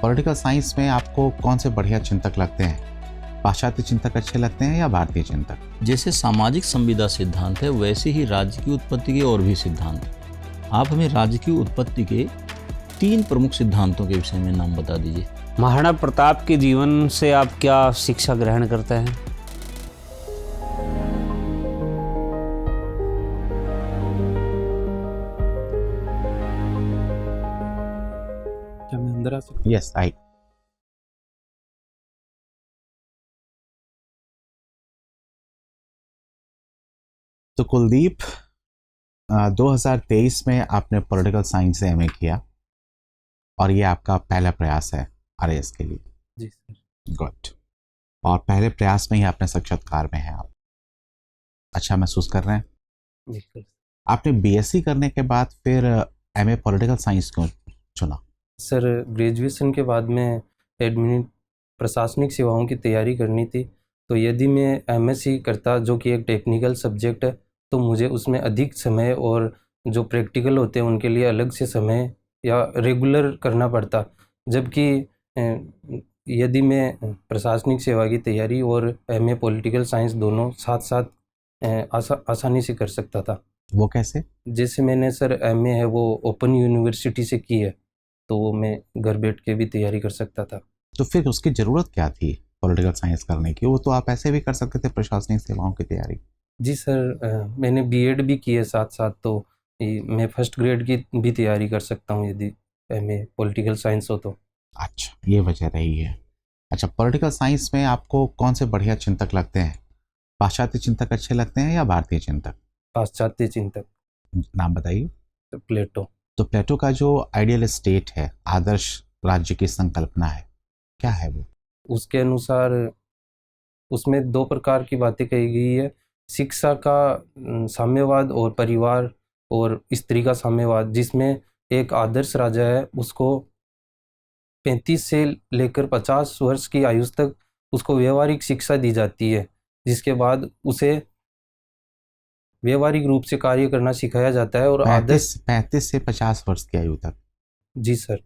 Political science में आपको कौन से बढ़िया चिंतक लगते हैं? पाश्चात्य चिंतक अच्छे लगते हैं या भारतीय चिंतक? जैसे सामाजिक संविदा सिद्धांत है वैसे ही राज्य की उत्पत्ति के और भी सिद्धांत हैं। आप हमें राज्य की उत्पत्ति के 3 प्रमुख सिद्धांतों के विषय में नाम बता दीजिए। महाराणा प्रताप के जीवन से आप क्या शिक्षा ग्रहण करते हैं? क्या मैं अंदर आ सकता हूँ? यस, आई। तो कुलदीप, 2023 में आपने पॉलिटिकल साइंस से एमए किया और ये आपका पहला प्रयास है आरएएस के लिए। जी सर। गुड। और पहले प्रयास में ही आपने साक्षात्कार में हैं आप। अच्छा महसूस कर रहे हैं? बिल्कुल आपने बीएससी करने के बाद फिर एमए पॉलिटिकल साइंस क्यों चुना? सर, ग्रेजुएशन के बाद में प्रशासनिक सेवाओं की तैयारी करनी थी, तो यदि मैं एमएससी करता जो कि एक टेक्निकल सब्जेक्ट है, तो मुझे उसमें अधिक समय और जो प्रैक्टिकल होते हैं उनके लिए अलग से समय या रेगुलर करना पड़ता। जबकि यदि मैं प्रशासनिक सेवा की तैयारी और एमए पॉलिटिकल साइंस दोनों साथ साथ आसानी से कर सकता था। वो कैसे? जैसे मैंने सर एमए है वो ओपन यूनिवर्सिटी से की है, तो वो मैं घर बैठ के भी तैयारी कर सकता था। तो फिर उसकी ज़रूरत क्या थी पॉलिटिकल साइंस करने की? वो तो आप ऐसे भी कर सकते थे प्रशासनिक सेवाओं की तैयारी। जी सर, मैंने बीएड भी की है साथ साथ, तो मैं फर्स्ट ग्रेड की भी तैयारी कर सकता हूँ यदि एमए पॉलिटिकल साइंस हो तो। अच्छा, ये वजह रही है। अच्छा, पॉलिटिकल साइंस में आपको कौन से बढ़िया चिंतक लगते हैं? पाश्चात्य चिंतक अच्छे लगते हैं या भारतीय चिंतक? पाश्चात्य चिंतक। नाम बताइए। तो प्लेटो। तो प्लेटो का जो आइडियल स्टेट है, आदर्श राज्य की संकल्पना है, क्या है वो? उसके अनुसार उसमें 2 प्रकार की बातें कही गई है। शिक्षा का साम्यवाद और परिवार और स्त्री का साम्यवाद, जिसमें एक आदर्श राजा है उसको 35 से लेकर 50 वर्ष की आयु तक उसको व्यवहारिक शिक्षा दी जाती है, जिसके बाद उसे व्यवहारिक रूप से कार्य करना सिखाया जाता है। और आदर्श 35 से 50 वर्ष की आयु तक? जी सर।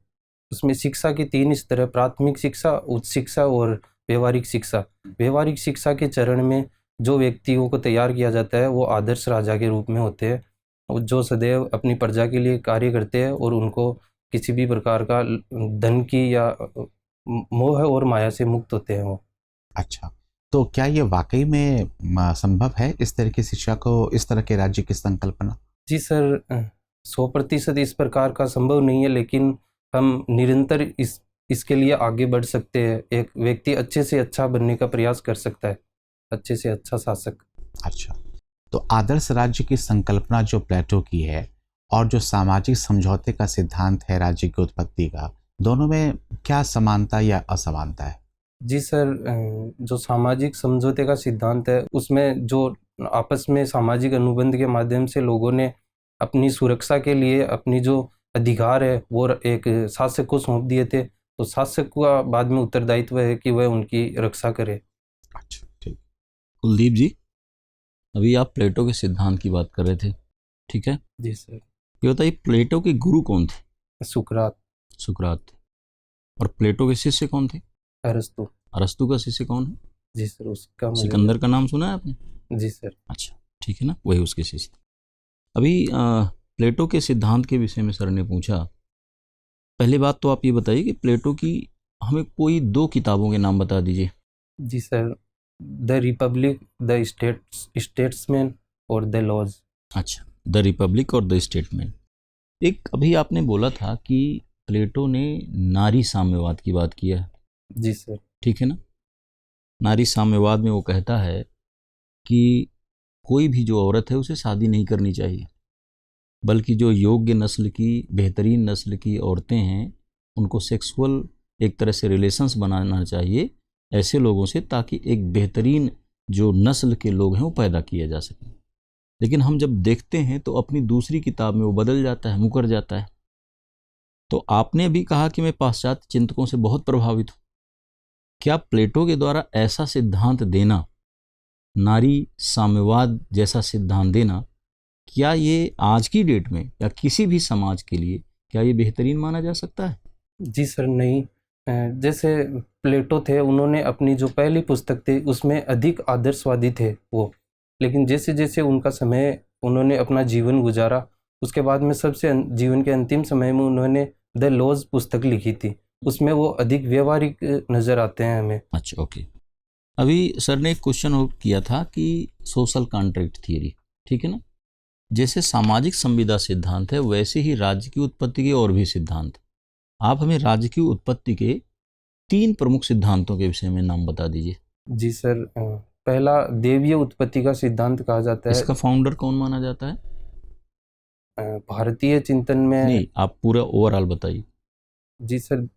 उसमें शिक्षा के 3 स्तर है: प्राथमिक शिक्षा, उच्च शिक्षा और व्यवहारिक शिक्षा। व्यवहारिक शिक्षा के चरण में जो व्यक्तियों को तैयार किया जाता है वो आदर्श राजा के रूप में होते हैं, और जो सदैव अपनी प्रजा के लिए कार्य करते हैं और उनको किसी भी प्रकार का धन की या मोह और माया से मुक्त होते हैं वो। अच्छा, तो क्या ये वाकई में संभव है इस तरह की शिक्षा को, इस तरह के राज्य की संकल्पना? जी सर, 100% इस प्रकार का संभव नहीं है, लेकिन हम निरंतर इसके लिए आगे बढ़ सकते हैं। एक व्यक्ति अच्छे से अच्छा बनने का प्रयास कर सकता है, अच्छे से अच्छा शासक। अच्छा, तो आदर्श राज्य की संकल्पना जो प्लेटो की है और जो सामाजिक समझौते का सिद्धांत है राज्य की उत्पत्ति का, दोनों में क्या समानता या असमानता है? जी सर, जो सामाजिक समझौते का सिद्धांत है उसमें जो आपस में सामाजिक अनुबंध के माध्यम से लोगों ने अपनी सुरक्षा के लिए अपनी जो अधिकार है वो एक शासक को सौंप दिए थे, तो शासक का बाद में उत्तरदायित्व है कि वह उनकी रक्षा करे। अच्छा, ठीक। कुलदीप जी, अभी आप प्लेटो के सिद्धांत की बात कर रहे थे, ठीक है? जी सर। ये बताइए, प्लेटो के गुरु कौन थे? सुकरात। सुकरात थे। और प्लेटो के शिष्य कौन थे? अरस्तु। अरस्तु का शिष्य कौन है? जी सर, उसका सिकंदर का नाम सुना है आपने? जी सर। अच्छा, ठीक है ना, वही उसके शिष्य थे। अभी प्लेटो के सिद्धांत के विषय में सर ने पूछा। पहली बात तो आप ये बताइए कि प्लेटो की हमें कोई 2 किताबों के नाम बता दीजिए। जी sir, the republic, the statesman और द लॉज। अच्छा, द रिपब्लिक और द स्टेटमैन। एक अभी आपने बोला था कि प्लेटो ने नारी साम्यवाद की बात किया है। जी सर। ठीक है ना? नारी साम्यवाद में वो कहता है कि कोई भी जो औरत है उसे शादी नहीं करनी चाहिए, बल्कि जो योग्य नस्ल की, बेहतरीन नस्ल की औरतें हैं उनको सेक्सुअल एक तरह से रिलेशंस बनाना चाहिए ऐसे लोगों से, ताकि एक बेहतरीन जो नस्ल के लोग हैं वो पैदा किया जा सके। लेकिन हम जब देखते हैं तो अपनी दूसरी किताब में वो बदल जाता है, मुकर जाता है। तो आपने भी कहा कि मैं पाश्चात्य चिंतकों से बहुत प्रभावित हूँ। क्या प्लेटो के द्वारा ऐसा सिद्धांत देना, नारी साम्यवाद जैसा सिद्धांत देना, क्या ये आज की डेट में या किसी भी समाज के लिए क्या ये बेहतरीन माना जा सकता है? जी सर, नहीं। जैसे प्लेटो थे, उन्होंने अपनी जो पहली पुस्तक थी उसमें अधिक आदर्शवादी थे वो, लेकिन जैसे जैसे उनका समय उन्होंने अपना जीवन गुजारा, उसके बाद में जीवन के अंतिम समय में उन्होंने द लॉज पुस्तक लिखी थी, उसमें वो अधिक व्यवहारिक नज़र आते हैं हमें। अच्छा, ओके। अभी सर ने एक क्वेश्चन किया था कि सोशल कॉन्ट्रैक्ट थियरी, ठीक है ना, जैसे सामाजिक संविदा सिद्धांत है वैसे ही राज्य की उत्पत्ति के और भी सिद्धांत। आप हमें राज्य की उत्पत्ति के 3 प्रमुख सिद्धांतों के विषय में नाम बता दीजिए। जी सर, पहला देवीय उत्पत्ति का सिद्धांत कहा जाता है। इसका फाउंडर कौन माना जाता है? भारतीय चिंतन में नहीं, आप पूरा ओवरऑल बताइए। जी सर,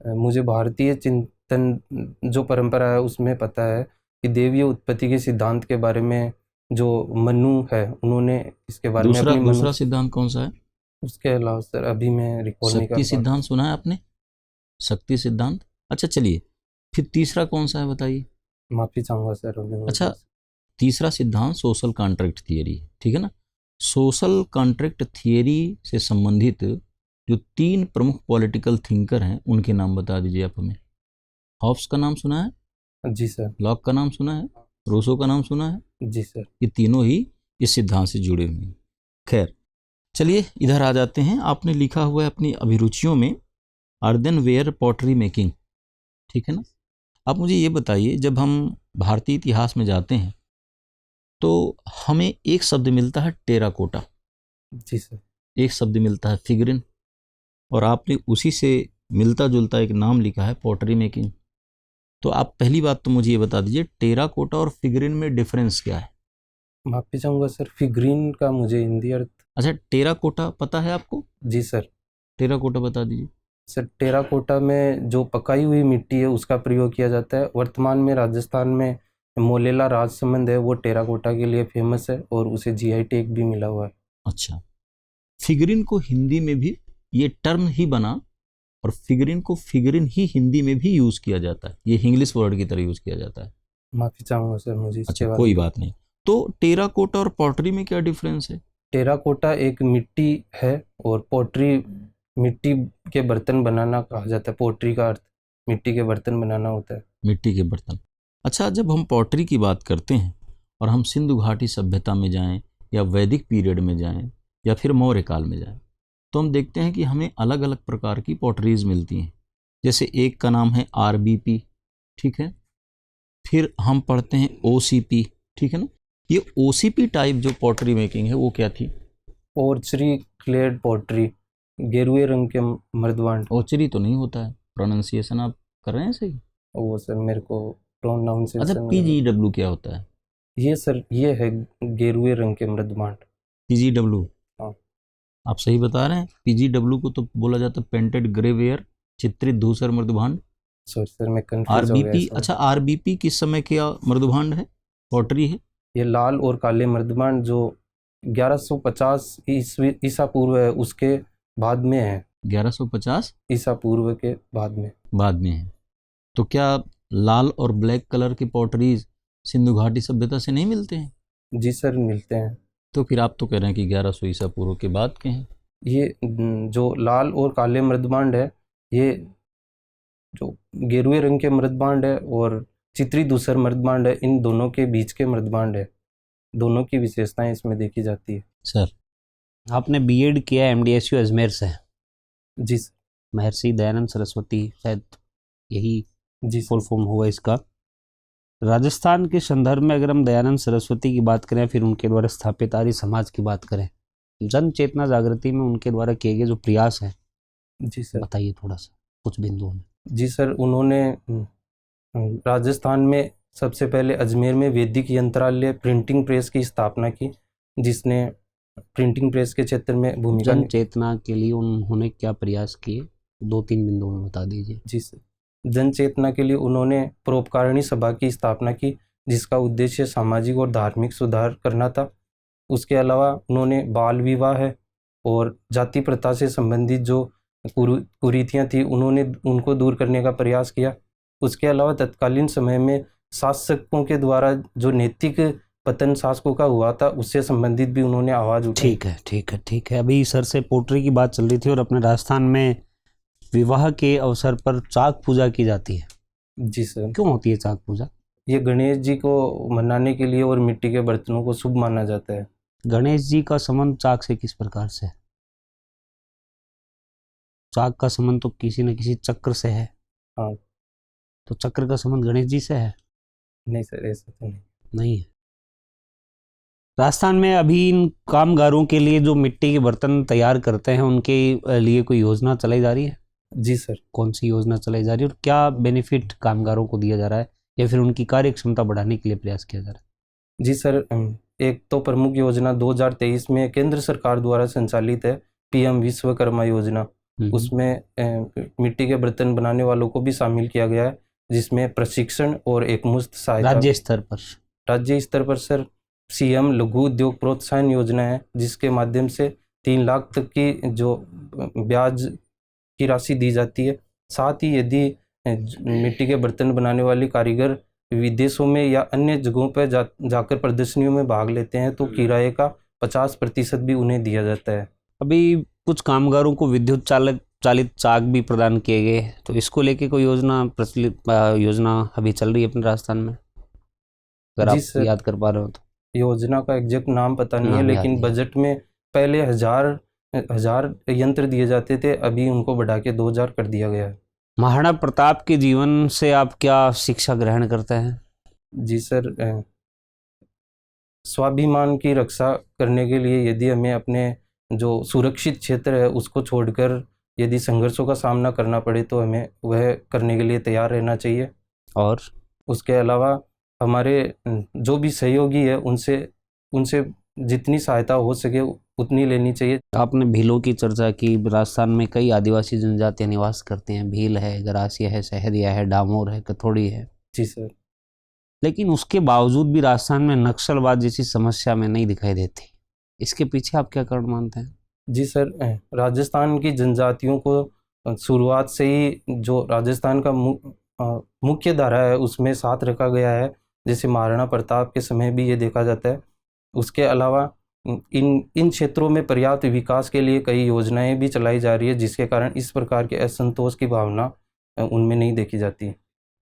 मुझे भारतीय चिंतन जो परंपरा है उसमें पता है कि देवीय उत्पत्ति के सिद्धांत के बारे में जो मनु है उन्होंने इसके बारे में अपनी दूसरा सिद्धांत कौन सा है? उसके अलावा सर अभी मैं रिकॉल नहीं कर शक्ति सिद्धांत सुना है आपने? शक्ति सिद्धांत। अच्छा, चलिए फिर तीसरा कौन सा है बताइए। माफी चाहूँगा सर अभी। अच्छा, तीसरा सिद्धांत सोशल कॉन्ट्रैक्ट थियरी, ठीक है ना। सोशल कॉन्ट्रैक्ट थियरी से संबंधित जो 3 प्रमुख पॉलिटिकल थिंकर हैं उनके नाम बता दीजिए आप हमें। हॉब्स का नाम सुना है? जी सर। लॉक का नाम सुना है? रूसो का नाम सुना है? जी सर। ये तीनों ही इस सिद्धांत से जुड़े हुए हैं। खैर, चलिए इधर आ जाते हैं। आपने लिखा हुआ है अपनी अभिरुचियों में अर्दनवेयर पॉटरी मेकिंग, ठीक है ना। आप मुझे ये बताइए, जब हम भारतीय इतिहास में जाते हैं तो हमें एक शब्द मिलता है टेराकोटा। जी सर। एक शब्द मिलता है फिगरिन, और आपने उसी से मिलता जुलता एक नाम लिखा है पॉटरी मेकिंग। तो आप पहली बात तो मुझे ये बता दीजिए, टेराकोटा और फिगरिन में डिफरेंस क्या है? माफी चाहूँगा सर, फिगरिन का मुझे हिंदी अर्थ। अच्छा, टेराकोटा पता है आपको? जी सर। टेराकोटा बता दीजिए। सर, टेराकोटा में जो पकाई हुई मिट्टी है उसका प्रयोग किया जाता है। वर्तमान में राजस्थान में मोलेला राजसमंद है, वो टेराकोटा के लिए फेमस है और उसे जीआई टैग भी मिला हुआ है। अच्छा, फिगरिन को हिंदी में भी ये टर्म ही बना, और फिगरिन को फिगरिन ही हिंदी में भी यूज किया जाता है, ये इंग्लिश वर्ड की तरह यूज किया जाता है। माफी चाहूँगा सर मुझे इसके अच्छा, बारे कोई में। बात नहीं। तो टेराकोटा और पॉटरी में क्या डिफरेंस है? टेराकोटा एक मिट्टी है और पोट्री मिट्टी के बर्तन बनाना कहा जाता है। पोट्री का अर्थ मिट्टी के बर्तन बनाना होता है। मिट्टी के बर्तन। अच्छा, जब हम पॉटरी की बात करते हैं और हम सिंधु घाटी सभ्यता में जाएं या वैदिक पीरियड में जाएं या फिर मौर्य काल में जाएं, तो हम देखते हैं कि हमें अलग अलग प्रकार की पॉटरीज मिलती हैं। जैसे एक का नाम है आरबीपी, ठीक है, फिर हम पढ़ते हैं ओसीपी, ठीक है ना। ये ओसीपी टाइप जो पॉटरी मेकिंग है वो क्या थी? ओर्चरी क्लेड पोट्री, गेरुए रंग के मर्दवांड। ओचरी तो नहीं होता है, प्रोनाउंसिएशन आप कर रहे हैं सही? वो सर मेरे को अच्छा, प्रोनाउंसिएशन। पीजीडब्ल्यू क्या होता है? ये सर ये है गेरुए रंग के मर्दवांड। पीजीडब्ल्यू? हाँ। आप सही बता रहे हैं। पीजीडब्ल्यू को तो बोला जाता है पेंटेड ग्रे वेयर, चित्रित धूसर मृदुभांड। सॉरी सर, मैं कंफ्यूज हो गया आरबीपी, इसमें। अच्छा, आरबीपी किस समय का मृदुभांड है, पॉटरी है? ये लाल और काले मर्दवांड जो 1150 ईसा पूर्व है उसके बाद में है। 1150 ईसा पूर्व के बाद में। बाद में है। तो क्या लाल और ब्लैक कलर के पॉटरीज सिंधु घाटी सभ्यता से नहीं मिलते हैं? जी सर, मिलते हैं। तो फिर आप तो कह रहे हैं कि 1100 ईसा पूर्व के बाद के हैं। ये जो लाल और काले मृदबांड है, ये जो गेरुए रंग के मृदबांड है और चित्री दूसर मृदबांड है, इन दोनों के बीच के मृदबांड है। दोनों की विशेषताएं इसमें देखी जाती है। सर, आपने बीएड किया एमडीएसयू अजमेर से? जी सर। महर्षि दयानंद सरस्वती, शायद यही जी फुल फॉर्म हुआ इसका। राजस्थान के संदर्भ में अगर हम दयानंद सरस्वती की बात करें, फिर उनके द्वारा स्थापित आर्य समाज की बात करें, जन चेतना जागृति में उनके द्वारा किए गए जो प्रयास हैं, जी सर। बताइए थोड़ा सा कुछ बिंदुओं में। जी सर, उन्होंने राजस्थान में सबसे पहले अजमेर में वैदिक यंत्रालय प्रिंटिंग प्रेस की स्थापना की, जिसने प्रिंटिंग प्रेस के क्षेत्र में भूमिका। जन चेतना के लिए उन्होंने क्या प्रयास किए, 2-3 बिंदुओं में बता दीजिए। जी सर। जन चेतना के लिए उन्होंने परोपकारिणी सभा की स्थापना की, जिसका उद्देश्य सामाजिक और धार्मिक सुधार करना था। उसके अलावा उन्होंने बाल विवाह और जाति प्रथा से संबंधित जो कुरीतियाँ थी उन्होंने उनको दूर करने का प्रयास किया। उसके अलावा तत्कालीन समय में शासकों के द्वारा जो नैतिक पतन शासकों का हुआ था उससे संबंधित भी उन्होंने आवाज़ उठाई। ठीक है। अभी सर से पोट्री की बात चल रही थी और अपने राजस्थान में विवाह के अवसर पर चाक पूजा की जाती है। जी सर, क्यों होती है चाक पूजा? ये गणेश जी को मनाने के लिए और मिट्टी के बर्तनों को शुभ माना जाता है। गणेश जी का संबंध चाक से किस प्रकार से है? चाक का संबंध तो किसी न किसी चक्र से है। हाँ। तो चक्र का संबंध गणेश जी से है? नहीं सर, ऐसा तो नहीं। नहीं है। राजस्थान में अभी इन कामगारों के लिए जो मिट्टी के बर्तन तैयार करते हैं उनके लिए कोई योजना चलाई जा रही है? जी सर। कौन सी योजना चलाई जा रही है और क्या बेनिफिट कामगारों को दिया जा रहा है या फिर उनकी कार्य क्षमता बढ़ाने के लिए प्रयास किया जा रहा है? जी सर, एक तो प्रमुख योजना 2023 में केंद्र सरकार द्वारा संचालित है, पीएम विश्वकर्मा योजना। उसमें मिट्टी के बर्तन बनाने वालों को भी शामिल किया गया है, जिसमें प्रशिक्षण और एकमुश्त सहायता। राज्य स्तर पर सर सीएम लघु उद्योग प्रोत्साहन योजना है, जिसके माध्यम से 3 लाख तक की जो ब्याज की राशि दी जाती है। साथ ही यदि मिट्टी के बर्तन बनाने वाले कारीगर विदेशों में या अन्य जगहों पर जाकर प्रदर्शनियों में भाग लेते हैं तो किराए का 50% भी उन्हें दिया जाता है। अभी कुछ कामगारों को विद्युत चालित चाक भी प्रदान किए गए, तो इसको लेके कोई योजना अभी चल रही है अपने राजस्थान में, अगर आप याद कर पा रहे हो तो? योजना का एग्जैक्ट नाम पता नहीं है, लेकिन बजट में पहले 1000 यंत्र दिए जाते थे, अभी उनको बढ़ा के 2000 कर दिया गया है। महाराणा प्रताप के जीवन से आप क्या शिक्षा ग्रहण करते हैं? जी सर, स्वाभिमान की रक्षा करने के लिए यदि हमें अपने जो सुरक्षित क्षेत्र है उसको छोड़कर यदि संघर्षों का सामना करना पड़े तो हमें वह करने के लिए तैयार रहना चाहिए। और उसके अलावा हमारे जो भी सहयोगी है उनसे जितनी सहायता हो सके उतनी लेनी चाहिए। आपने भीलों की चर्चा की। राजस्थान में कई आदिवासी जनजातियां निवास करते हैं। भील है, गरासिया है, सहरिया है, डामोर है, कथोड़ी है। जी सर। लेकिन उसके बावजूद भी राजस्थान में नक्सलवाद जैसी समस्या में नहीं दिखाई देती। इसके पीछे आप क्या कारण मानते हैं? जी सर, राजस्थान की जनजातियों को शुरुआत से ही जो राजस्थान का मुख्य धारा है उसमें साथ रखा गया है, जैसे महाराणा प्रताप के समय भी ये देखा जाता है। उसके अलावा इन क्षेत्रों में पर्याप्त विकास के लिए कई योजनाएं भी चलाई जा रही है, जिसके कारण इस प्रकार के असंतोष की भावना उनमें नहीं देखी जाती।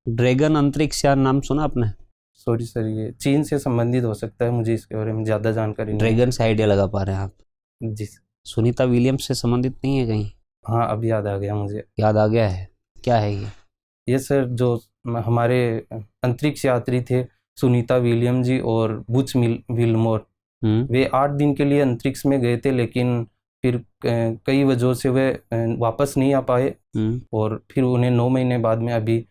ड्रैगन अंतरिक्ष यान नाम सुना आपने? सॉरी सर, ये चीन से संबंधित हो सकता है, मुझे इसके बारे में ज़्यादा जानकारी नहीं। ड्रैगन से आइडिया लगा पा रहे हैं आप? जी सर। सुनीता विलियम्स से संबंधित नहीं है कहीं? हाँ, अब याद आ गया मुझे। याद आ गया है? क्या है ये सर जो हमारे अंतरिक्ष यात्री थे सुनीता विलियम जी और बुच विल्मोर, वे 8 दिन के लिए अंतरिक्ष में गए थे, लेकिन फिर कई वजहों से वे वापस नहीं आ पाए और फिर उन्हें 9 महीने बाद में अभी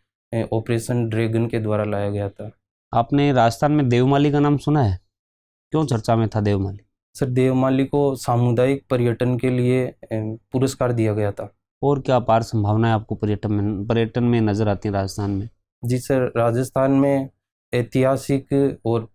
ऑपरेशन ड्रैगन के द्वारा लाया गया था। आपने राजस्थान में देवमाली का नाम सुना है? क्यों चर्चा में था देवमाली? सर, देवमाली को सामुदायिक पर्यटन के लिए पुरस्कार दिया गया था। और क्या अपार संभावनाएं आपको पर्यटन में नजर आती हैं राजस्थान में? जी सर, राजस्थान में ऐतिहासिक और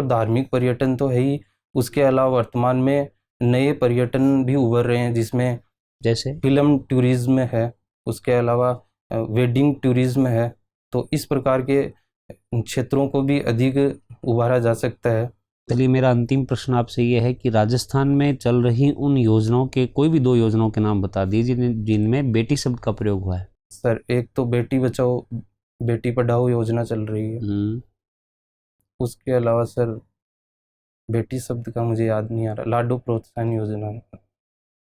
धार्मिक पर्यटन तो है ही, उसके अलावा वर्तमान में नए पर्यटन भी उभर रहे हैं, जिसमें जैसे फिल्म टूरिज्म है, उसके अलावा वेडिंग टूरिज्म है। तो इस प्रकार के क्षेत्रों को भी अधिक उभारा जा सकता है। चलिए, मेरा अंतिम प्रश्न आपसे ये है कि राजस्थान में चल रही उन योजनाओं के कोई भी 2 योजनाओं के नाम बता दीजिए जिनमें बेटी शब्द का प्रयोग हुआ है। सर, एक तो बेटी बचाओ बेटी पढ़ाओ योजना चल रही है। उसके अलावा सर बेटी शब्द का मुझे याद नहीं आ रहा, लाडो प्रोत्साहन योजना।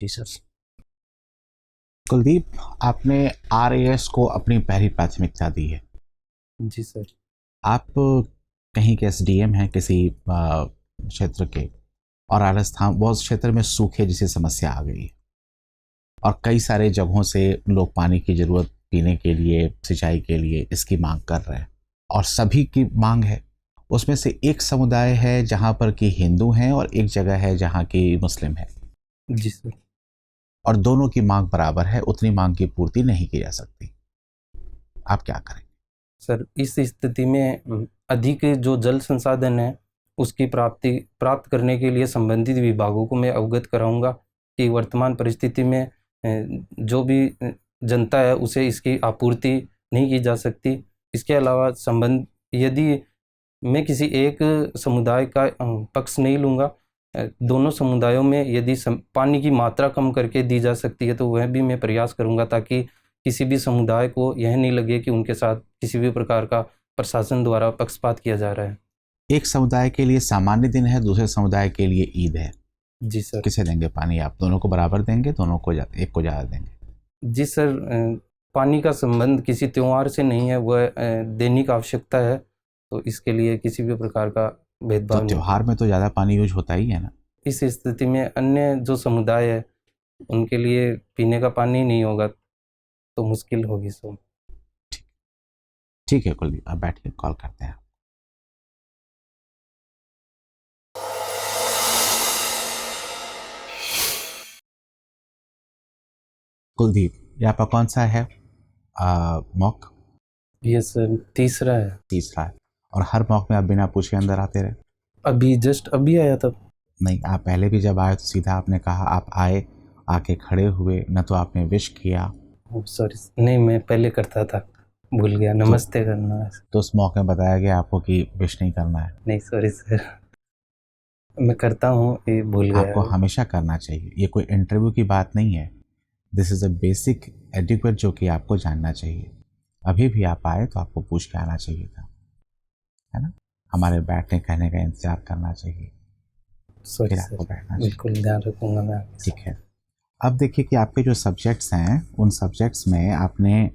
जी सर। कुलदीप, आपने RAS को अपनी पहली प्राथमिकता दी है। जी सर। आप कहीं के SDM हैं किसी क्षेत्र के, और राजस्थान बहुत क्षेत्र में सूखे जैसी समस्या आ गई है और कई सारे जगहों से लोग पानी की ज़रूरत पीने के लिए, सिंचाई के लिए इसकी मांग कर रहे हैं और सभी की मांग है। उसमें से एक समुदाय है जहाँ पर कि हिंदू हैं और एक जगह है जहाँ की मुस्लिम है। जी सर। और दोनों की मांग बराबर है, उतनी मांग की पूर्ति नहीं की जा सकती। आप क्या करेंगे? सर, इस स्थिति में अधिक जो जल संसाधन है उसकी प्राप्त करने के लिए संबंधित विभागों को मैं अवगत कराऊंगा कि वर्तमान परिस्थिति में जो भी जनता है उसे इसकी आपूर्ति नहीं की जा सकती। इसके अलावा यदि मैं किसी एक समुदाय का पक्ष नहीं लूँगा, दोनों समुदायों में यदि पानी की मात्रा कम करके दी जा सकती है तो वह भी मैं प्रयास करूंगा, ताकि किसी भी समुदाय को यह नहीं लगे कि उनके साथ किसी भी प्रकार का प्रशासन द्वारा पक्षपात किया जा रहा है। एक समुदाय के लिए सामान्य दिन है, दूसरे समुदाय के लिए ईद है। जी सर। किसे देंगे पानी? आप दोनों को बराबर देंगे, दोनों को एक को ज़्यादा देंगे? जी सर, पानी का संबंध किसी त्योहार से नहीं है, वह दैनिक आवश्यकता है, तो इसके लिए किसी भी प्रकार का भेदभाव तो नहीं। त्योहार में तो ज़्यादा पानी यूज होता ही है ना। इस स्थिति में अन्य जो समुदाय है उनके लिए पीने का पानी नहीं होगा तो मुश्किल होगी सर। ठीक है कुलदीप, आप बैठिए, कॉल करते हैं। कुलदीप, ये आपका कौन सा है मॉक? ये सर तीसरा है। तीसरा है। और हर मॉक में आप बिना पूछे अंदर आते रहे? अभी जस्ट अभी आया था। नहीं, आप पहले भी जब आए तो सीधा आपने कहा, आप आए, आके खड़े हुए, न तो आपने विश किया। सॉरी, नहीं मैं पहले करता था, भूल गया, नमस्ते करना है। तो उस मौके में बताया गया आपको कि विश नहीं करना है? नहीं सॉरी सर, मैं करता हूँ, ये भूल गया। आपको हमेशा करना चाहिए, ये कोई इंटरव्यू की बात नहीं है। This is a basic etiquette जो कि आपको जानना चाहिए। अभी भी आप आए तो आपको पूछ के आना चाहिए था, है ना। हमारे बैठने कहने का इंतजार करना चाहिए, सॉरी फिर आपको सर, बैठना चाहिए। बिल्कुल ध्यान रखूंगा मैं। ठीक है। अब देखिए कि आपके जो सब्जेक्ट्स हैं उन सब्जेक्ट्स में आपने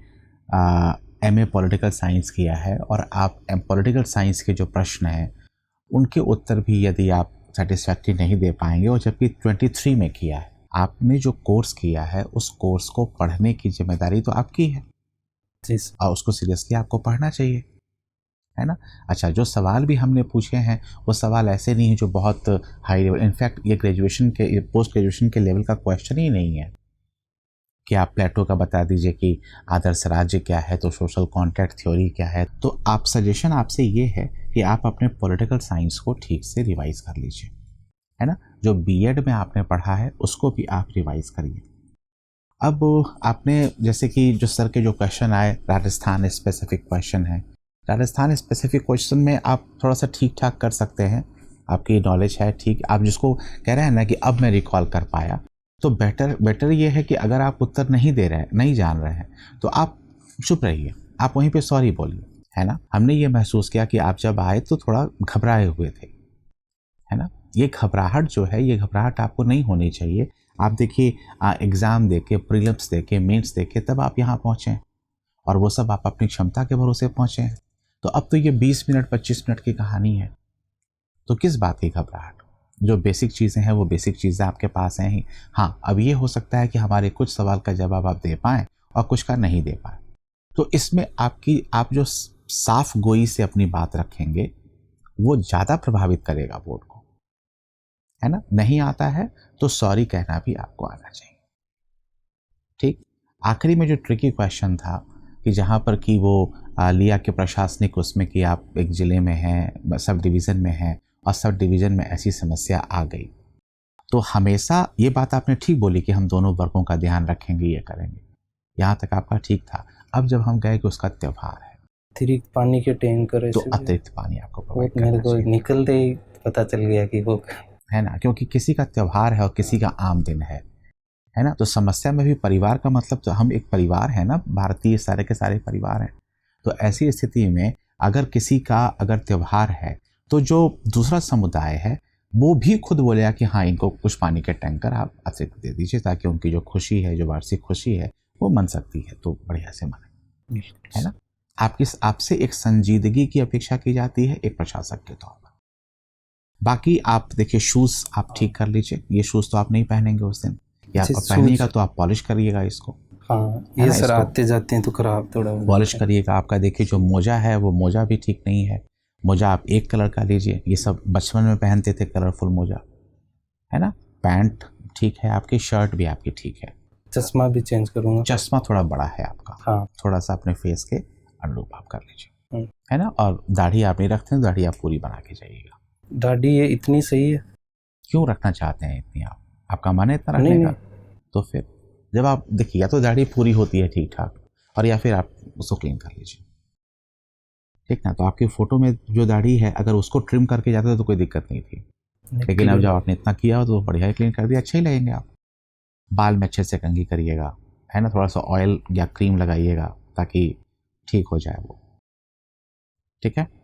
MA पॉलिटिकल साइंस किया है, और आप पॉलिटिकल साइंस के जो प्रश्न हैं उनके उत्तर भी यदि आप सेटिस्फैक्ट्री नहीं दे पाएंगे, और जबकि 23 में किया है, आपने जो कोर्स किया है उस कोर्स को पढ़ने की जिम्मेदारी तो आपकी है जी और उसको सीरियसली आपको पढ़ना चाहिए, है ना। अच्छा, जो सवाल भी हमने पूछे हैं वो सवाल ऐसे नहीं है जो बहुत हाई लेवल, इनफैक्ट ये ग्रेजुएशन के, ये पोस्ट ग्रेजुएशन के लेवल का क्वेश्चन ही नहीं है कि आप प्लेटो का बता दीजिए कि आदर्श राज्य क्या है, तो सोशल कॉन्ट्रैक्ट थ्योरी क्या है। तो आप सजेशन आपसे ये है कि आप अपने पॉलिटिकल साइंस को ठीक से रिवाइज कर लीजिए, है ना। जो बीएड में आपने पढ़ा है उसको भी आप रिवाइज करिए। अब आपने जैसे कि जो सर के जो क्वेश्चन आए राजस्थान स्पेसिफिक क्वेश्चन है, राजस्थान स्पेसिफिक क्वेश्चन में आप थोड़ा सा ठीक ठाक कर सकते हैं, आपकी नॉलेज है ठीक। आप जिसको कह रहे हैं ना कि अब मैं रिकॉल कर पाया, तो बेटर ये है कि अगर आप उत्तर नहीं दे रहे हैं, नहीं जान रहे हैं, तो आप चुप रहिए, आप वहीं पे सॉरी बोलिए, है ना। हमने ये महसूस किया कि आप जब आए तो थोड़ा घबराए हुए थे, है ना। ये घबराहट जो है, ये घबराहट आपको नहीं होनी चाहिए। आप देखिए एग्ज़ाम देके, प्रीलिम्स देके, मेंस देके तब आप यहाँ पहुँचे, और वो सब आप अपनी क्षमता के भरोसे पहुँचे हैं। तो अब तो ये 20 मिनट 25 मिनट की कहानी है, तो किस बात की घबराहट। जो बेसिक चीज़ें हैं वो बेसिक चीज़ें आपके पास हैं ही। हाँ, अब ये हो सकता है कि हमारे कुछ सवाल का जवाब आप दे पाएँ और कुछ का नहीं दे पाएँ, तो इसमें आप जो साफ गोई से अपनी बात रखेंगे वो ज़्यादा प्रभावित करेगा बोर्ड को, है ना। नहीं आता है तो सॉरी कहना भी आपको आना चाहिए, ठीक। आखिरी में जो ट्रिकी क्वेश्चन था कि जहाँ पर कि वो लिया कि प्रशासनिक उसमें कि आप एक ज़िले में हैं, सब डिवीज़न में हैं, और सब डिवीज़न में ऐसी समस्या आ गई, तो हमेशा ये बात आपने ठीक बोली कि हम दोनों वर्गों का ध्यान रखेंगे, ये करेंगे, यहाँ तक आपका ठीक था। अब जब हम गए कि उसका त्यौहार है, अतिरिक्त पानी के टैंकर, तो अतिरिक्त पानी आपको प्रोवाइड मेरे करना को चाहिए, निकलते ही पता चल गया कि वो, है ना, क्योंकि किसी का त्यौहार है और किसी का आम दिन है ना। तो समस्या में भी परिवार का मतलब, तो हम एक परिवार है ना, भारतीय सारे के सारे परिवार हैं। तो ऐसी स्थिति में अगर किसी का अगर त्यौहार है तो जो दूसरा समुदाय है वो भी खुद बोलेगा कि हाँ, इनको कुछ पानी के टैंकर आप अतिरिक्त दे दीजिए, ताकि उनकी जो खुशी है, जो वार्षिक खुशी है, वो मन सकती है, तो बढ़िया से मने, है ना। आपसे एक संजीदगी की अपेक्षा की जाती है एक प्रशासक के तौर पर। बाकी आप देखिए, शूज़ आप ठीक कर लीजिए, ये शूज़ तो आप नहीं पहनेंगे उस दिन, या आप पहनिएगा तो आप पॉलिश करिएगा इसको। हाँ, ये सर आते जाते हैं तो खराब थोड़ा पॉलिश करिएगा। आपका देखिए जो मोजा है वो मोजा भी ठीक नहीं है, मोजा आप एक कलर का लीजिए, ये सब बचपन में पहनते थे कलरफुल मोजा, है ना। पैंट ठीक है आपकी, शर्ट भी आपकी ठीक है, चश्मा भी चेंज करूँगा। चश्मा थोड़ा बड़ा है आपका, हाँ, थोड़ा सा अपने फेस के अनुरूप आप कर लीजिए, है ना। और दाढ़ी आप नहीं रखते हैं, दाढ़ी आप पूरी बना के जाइएगा। दाढ़ी ये इतनी सही है? क्यों रखना चाहते हैं इतनी आपका मन है इतना रखने का? तो फिर जब आप देखिए, या तो दाढ़ी पूरी होती है ठीक ठाक, और या फिर आप उसको क्लीन कर लीजिए, ठीक ना। तो आपकी फ़ोटो में जो दाढ़ी है अगर उसको ट्रिम करके जाते तो कोई दिक्कत नहीं थी, लेकिन अब जब आपने इतना किया हो तो बढ़िया क्लीन कर दिया, अच्छे ही लगेंगे आप। बाल में अच्छे से कंघी करिएगा, है ना, थोड़ा सा ऑयल या क्रीम लगाइएगा ताकि ठीक हो जाए वो। ठीक है।